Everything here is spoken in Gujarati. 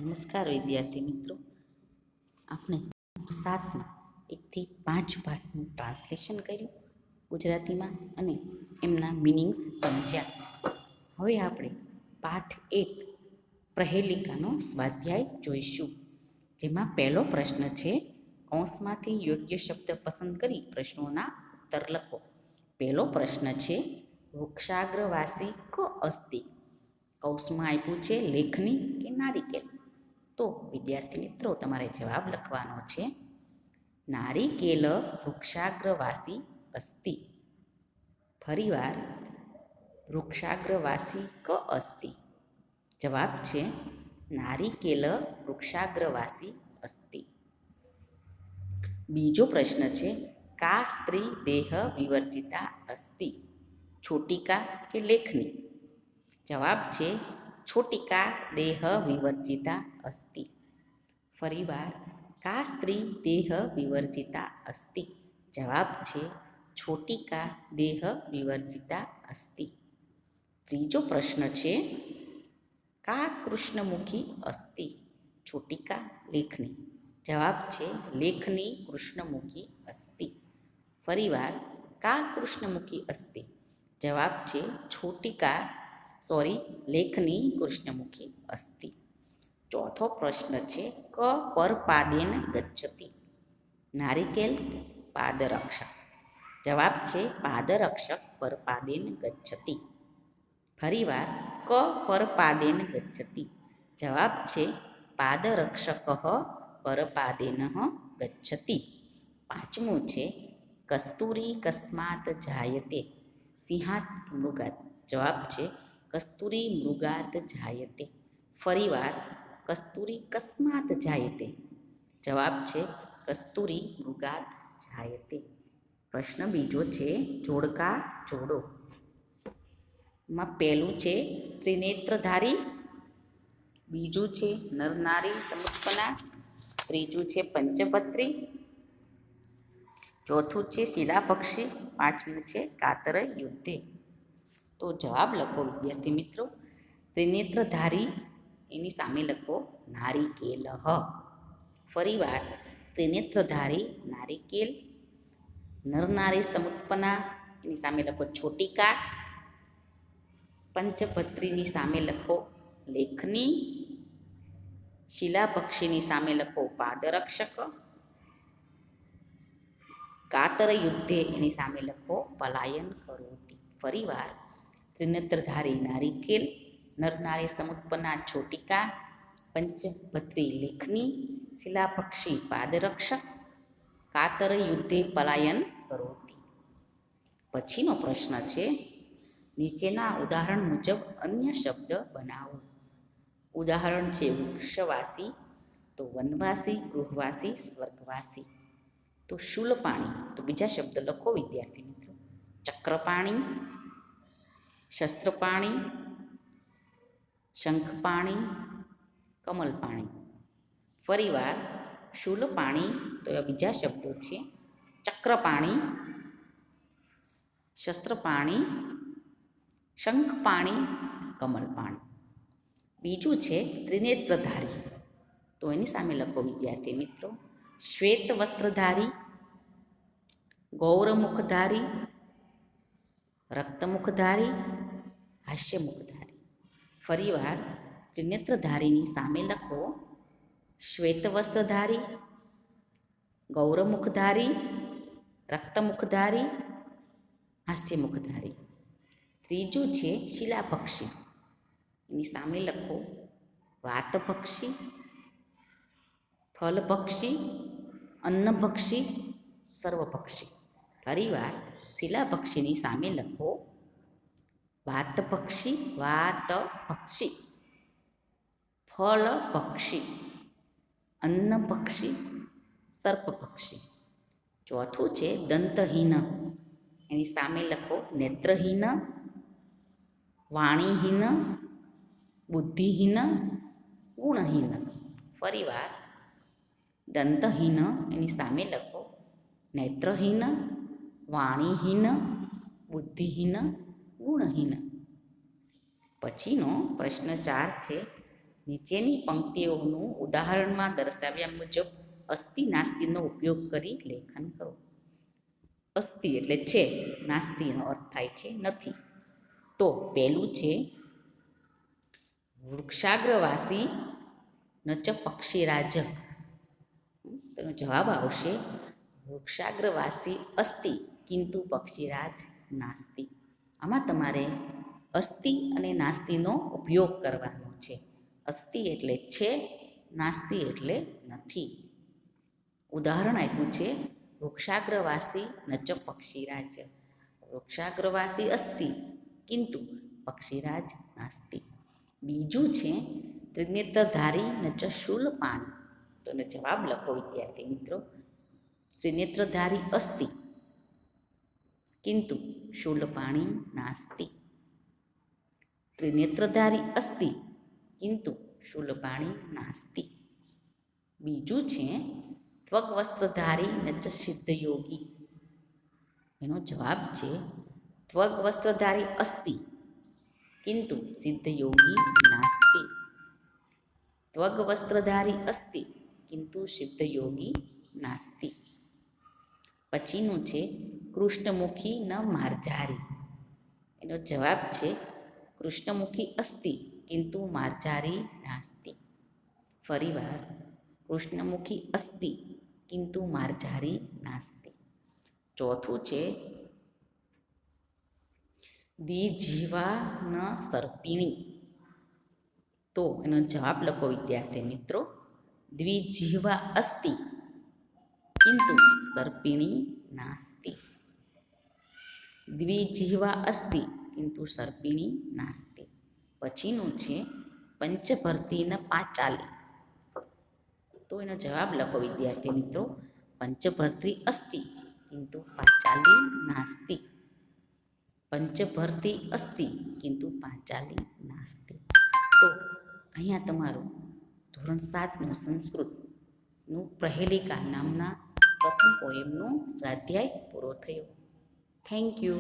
નમસ્કાર વિદ્યાર્થી મિત્રો. આપણે 7માં 1 થી 5 પાઠનું ટ્રાન્સલેશન કર્યું ગુજરાતીમાં અને એમના મિનિંગ્સ સમજ્યા. હવે આપણે પાઠ 1 પ્રહેલિકાનો સ્વાધ્યાય જોઈશું, જેમાં પહેલો પ્રશ્ન છે, કૌંસમાંથી યોગ્ય શબ્દ પસંદ કરી પ્રશ્નોના ઉત્તર લખો. પહેલો પ્રશ્ન છે, વૃક્ષાગ્રવાસી ક અસ્તિ? કૌંસમાં આપ્યું છે લેખની કે નારિકેલ. તો વિદ્યાર્થી મિત્રો, તમારે જવાબ લખવાનો છે નારિકેલ વૃક્ષાગ્રવાસી અસ્તિ. ફરીવાર, વૃક્ષાગ્રવાસી ક અસ્તિ? જવાબ છે નારિકેલ વૃક્ષાગ્રવાસી અસ્તિ. બીજો પ્રશ્ન છે, કા સ્ત્રી દેહ વિવર્જિતા અસ્તિ? છોટિકા કે લેખની? જવાબ છે છોટિકા દેહ વિવર્જિતા અસ્તિ. ફરીવાર, કા સ્ત્રી દેહ વિવર્જિતા અસ્તિ? જવાબ છે છોટિકા દેહ વિવર્જિતા અસ્તિ. ત્રીજો પ્રશ્ન છે, કા કૃષ્ણમુખી અસ્તિ? છોટિકા લેખની? જવાબ છે લેખની કૃષ્ણમુખી અસ્તિ. ફરીવાર, કા કૃષ્ણમુખી અસ્તિ? જવાબ છે લેખની કૃષ્ણમુખી અસ્તિ. ચોથો પ્રશ્ન છે, ક પરપાદેન ગચ્છતિ? નારિકેલ પાદરક્ષક? જવાબ છે પાદરક્ષક પરપાદેન ગચ્છતિ. ફરીવાર, ક પરપાદેન ગચ્છતિ? જવાબ છે પાદરક્ષક પરપાદેન ગચ્છતિ. પાંચમું છે, કસ્તુરી કસ્માત જાયતે? સિંહાત મૃગાત? જવાબ છે કસ્તુરી મૃગાત જાયતે. ફરીવાર, કસ્તુરી કસ્માત જાયતે? જવાબ છે કસ્તુરી મૃગાત જાયતે. પ્રશ્ન બીજો છે, જોડકા જોડો. માં પહેલું છે ત્રિનેત્રધારી, બીજું છે નરનારી સમુત્પન્ના, ત્રીજું છે પંચપત્રી, ચોથું છે શિલાપક્ષી, પાંચમું છે કાતર યુદ્ધે. તો જવાબ લખો વિદ્યાર્થી મિત્રો. ત્રિનેત્રધારી, એની સામે લખો નારિકેલ. ફરીવાર, ત્રિનેત્રધારી નારિકેલ. નરનારી સમુત્પન્ના, એની સામે લખો છોટિકા. પંચપત્રીની સામે લખો લેખની. શિલાપક્ષીની સામે લખો પાદરક્ષક. કાતર યુદ્ધે, એની સામે લખો પલાયન કરોતિ. ફરીવાર, ત્રિનેત્રધારી નારિકેલ, નરનારી સમુત્પન્ના છોટિકા, પંચપત્રી લેખની, શિલાપક્ષી પાદરક્ષક, કાતર યુદ્ધે પલાયન કરોતિ. પછીનો પ્રશ્ન છે, નીચેના ઉદાહરણ મુજબ અન્ય શબ્દ બનાવો. ઉદાહરણ છે વૃક્ષવાસી, તો વનવાસી, ગૃહવાસી, સ્વર્ગવાસી. તો શૂલપાણી, તો બીજા શબ્દ લખો વિદ્યાર્થી મિત્રો. ચક્રપાણી, શસ્ત્રપાણી, શંખપાણી, કમલપાણી. ફરીવાર, શૂલપાણી, તો એ બીજા શબ્દો છે ચક્રપાણી, શસ્ત્રપાણી, શંખપાણી, કમલપાણી. બીજું છે ત્રિનેત્રધારી, તો એની સામે લખો વિદ્યાર્થી મિત્રો શ્વેત વસ્ત્રધારી, ગૌરમુખધારી, રક્તમુખધારી, હાસ્યમુખધારી. ફરીવાર, ત્રિનેત્રધારીની સામે લખો શ્વેત વસ્ત્રધારી, ગૌરમુખધારી, રક્તમુખધારી, હાસ્યમુખધારી. ત્રીજું છે શિલાપક્ષી, એની સામે લખો વાતપક્ષી, ફલપક્ષી, અન્નપક્ષી, સર્વપક્ષી. ફરીવાર, શિલાપક્ષીની સામે લખો વાતપક્ષી, ફલપક્ષી, અન્નપક્ષી, સર્પપક્ષી. ચોથું છે દંતહીન, એની સામે લખો નેત્રહીન, વાણીહીન, બુદ્ધિહીન, ગુણહીન. ફરીવાર, દંતહીન, એની સામે લખો નેત્રહીન, વાણીહીન, બુદ્ધિહીન, ગુણહીન. પછીનો પ્રશ્ન 4 છે, નીચેની પંક્તિઓનું ઉદાહરણમાં દર્શાવ્યા મુજબ અસ્તિ નાસ્તિનો ઉપયોગ કરી લેખન કરો. અસ્તિ એટલે છે, નાસ્તિનો અર્થ થાય છે નથી. તો પહેલું છે વૃક્ષાગ્રવાસી ન ચ પક્ષીરાજ. તેનો જવાબ આવશે વૃક્ષાગ્રવાસી અસ્તિ કિંતુ પક્ષીરાજ નાસ્તિ. આમાં તમારે અસ્તિ અને નાસ્તિનો ઉપયોગ કરવાનો છે. અસ્તિ એટલે છે, નાસ્તિ એટલે નથી. ઉદાહરણ આપ્યું છે વૃક્ષાગ્રવાસી ન ચ પક્ષીરાજ. વૃક્ષાગ્રવાસી અસ્તિ કિંતુ પક્ષીરાજ નાસ્તિ. બીજું છે ત્રિનેત્રધારી ન ચ શૂલપાણી. તો એનો જવાબ લખો વિદ્યાર્થી મિત્રો. ત્રિનેત્રધારી અસ્તિ કિંતુ શૂલપાણી નાસ્તિ. ત્રિનેત્રધારી અસ્તિ કિંતુ શૂલપાણી નાસ્તિ. બીજું છે ત્વગ્વસ્ત્રધારી ન ચ સિદ્ધયોગી. એનો જવાબ છે ત્વગ્વસ્ત્રધારી અસ્તિ કિંતુ સિદ્ધયોગી નાસ્તિ. ત્વગ્વસ્ત્રધારી અસ્તિ કિંતુ સિદ્ધયોગી નાસ્તિ. પછીનું છે કૃષ્ણમુખી ન માર્જારી. એનો જવાબ છે કૃષ્ણમુખી અસ્તિ કિંતુ માર્જારી નાસ્તિ. ફરીવાર કૃષ્ણમુખી અસ્તિ કિંતુ માર્જારી નાસ્તિ. ચોથું છે દ્વિજીવા ન સર્પિણી. તો એનો જવાબ લખો વિદ્યાર્થી મિત્રો. દ્વિજીવા અસ્તિ કિંતુ સર્પિણી નાસ્તિ. દ્વિજીવા અસ્તિ કિંતુ સર્પિણી નાસ્તિ. પછીનું છે પંચભર્તી ન પાંચાલી. તો એનો જવાબ લખો વિદ્યાર્થી મિત્રો. પંચભર્તી અસ્તિ કિંતુ પાંચાલી નાસ્તિ. પંચભર્તી અસ્તિ કિંતુ પાંચાલી નાસ્તિ. તો અહીંયા તમારું ધોરણ 7નું સંસ્કૃતનું પ્રહેલિકા નામના પ્રથમ પોએમનો સ્વાધ્યાય પૂરો થયો. Thank you.